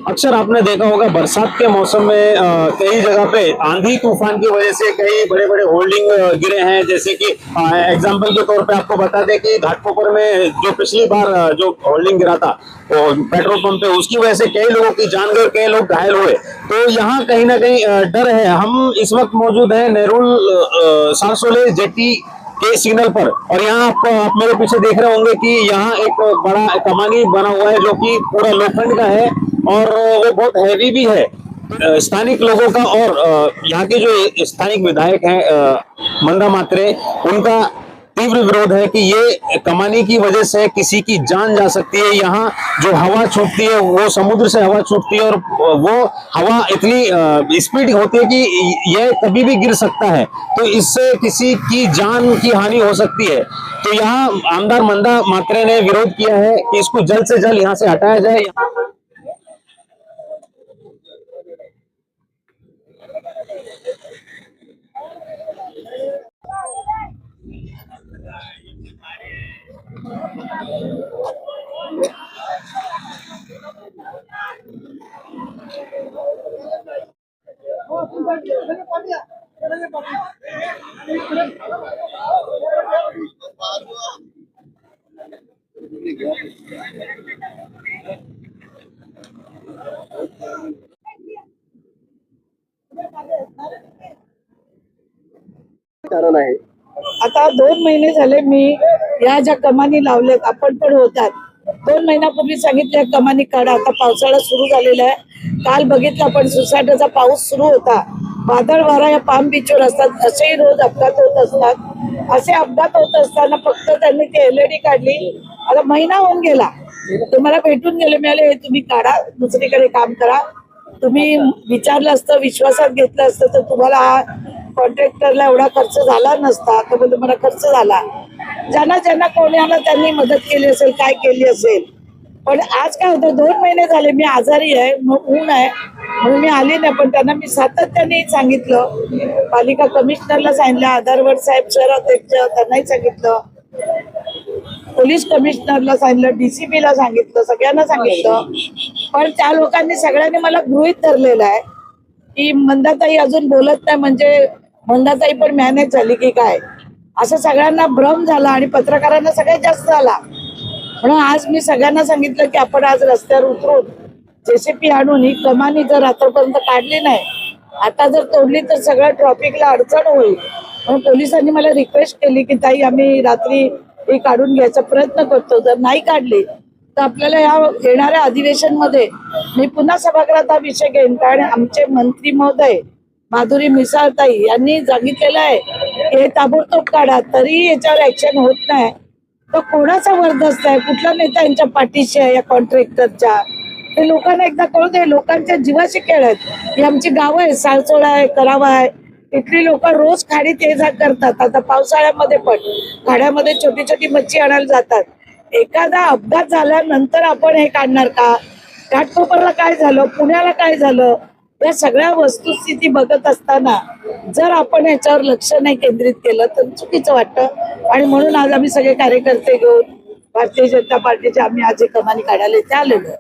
अक्सर आपने देखा होगा बरसात के मौसम में कई जगह पे आंधी तूफान की वजह से कई बड़े बड़े होल्डिंग गिरे हैं। जैसे कि एग्जांपल के तौर पे आपको बता दें कि घाटकोपर में जो पिछली बार जो होल्डिंग गिरा था वो पेट्रोल पंप पे, उसकी वजह से कई लोगों की जान गई, कई लोग घायल हुए। तो यहाँ कहीं ना कहीं डर है। हम इस वक्त मौजूद है नेरुल सारसोले जेटी के सिग्नल पर, और यहाँ आप मेरे पीछे देख रहे होंगे कि यहाँ एक बड़ा कमानी बना हुआ है जो कि पूरा लोखंड का है और वो बहुत हैवी भी है। स्थानिक लोगों का और यहाँ के जो स्थानिक विधायक हैं मंदा मात्रे, उनका तीव्र विरोध है कि ये कमानी की वजह से किसी की जान जा सकती है। यहाँ जो हवा छूटती है वो समुद्र से हवा छूटती है और वो हवा इतनी स्पीड होती है कि यह कभी भी गिर सकता है, तो इससे किसी की जान की हानि हो सकती है। तो यहाँ आमदार मंदा मात्रे ने विरोध किया है कि इसको जल्द से जल्द यहाँ से हटाया जाए। कारण आहे आता 2 महिने झाले मी या ज्या कमानी लावल्यात, आपण पण होतात 2 महिन्यापूर्वी सांगितलं कमानी काढा। आता पावसाळा सुरू झालेला आहे। काल बघितलं आपण सुसाटाचा पाऊस सुरू होता, वादळ वारा या पाम बीचवर असतात, असेही रोज अपघात होत असतात। असे अपघात होत असताना फक्त त्यांनी ती एलईडी काढली। आता महिना होऊन गेला, ते मला भेटून गेले, मिळाले तुम्ही काढा, दुसरीकडे काम करा। तुम्ही विचारलं असतं, विश्वासात घेतलं असतं तर तुम्हाला कॉन्ट्रॅक्टरला एवढा खर्च झाला नसता। तर म्हणजे मला खर्च झाला, ज्यांना ज्यांना कोणाला त्यांनी मदत केली असेल, काय केली असेल। पण आज काय होतं, 2 महिने झाले मी आजारी आहे, ऊन आहे म्हणून मी आली नाही। पण त्यांना मी सातत्याने सांगितलं, पालिका कमिशनरला सांगितलं, आधारवड साहेब शहराध्यक्ष त्यांनाही सांगितलं, पोलीस कमिशनरला सांगितलं, DCP ला सांगितलं, सगळ्यांना सांगितलं। पण त्या लोकांनी सगळ्यांनी मला गृहीत धरलेलं आहे की मंदाताई अजून बोलत नाही, म्हणजे मंदाताई पण मॅनेज झाली की काय, असं सगळ्यांना भ्रम झाला आणि पत्रकारांना सगळ्यात जास्त झाला। म्हणून आज मी सगळ्यांना सांगितलं की आपण आज रस्त्यावर उतरून JCP आणून ही कमानी जर रात्रपर्यंत काढली नाही, आता जर तोडली तर सगळ्या ट्रॉफिकला अडचण होईल। म्हणून पोलिसांनी मला रिक्वेस्ट केली की ताई आम्ही रात्री ही काढून घ्यायचा प्रयत्न करतो, जर नाही काढली तर आपल्याला या येणाऱ्या अधिवेशन मध्ये मी पुन्हा सभागृहात हा विषय घेईन। कारण आमचे मंत्री महोदय माधुरी मिसाळताई यांनी सांगितलेलं आहे की हे ताबडतोब काढा, तरी याच्यावर ऍक्शन होत नाही। तो कोणाचा वरदस्त आहे, कुठला नेता यांच्या पाठीशी आहे या कॉन्ट्रॅक्टरच्या, ते लोकांना एकदा कळू दे। लोकांच्या जीवाशी खेळ आहेत। ही आमची गावं आहे, साळसोळा आहे, करावा आहे, इथली लोक रोज खाडीत ये जा करतात। आता पावसाळ्यामध्ये पण खाड्यामध्ये छोटी छोटी मच्छी आणायला जातात। एखादा अपघात झाल्यानंतर आपण हे काढणार का? घाटकोपरला काय झालं, पुण्याला काय झालं, या सगळ्या वस्तुस्थिती बघत असताना जर आपण याच्यावर लक्ष नाही केंद्रित केलं तर चुकीचं वाटतं। आणि म्हणून आज आम्ही सगळे कार्यकर्ते घेऊन भारतीय जनता पार्टीचे आम्ही आज कमानी काढायला इथे आलेलो।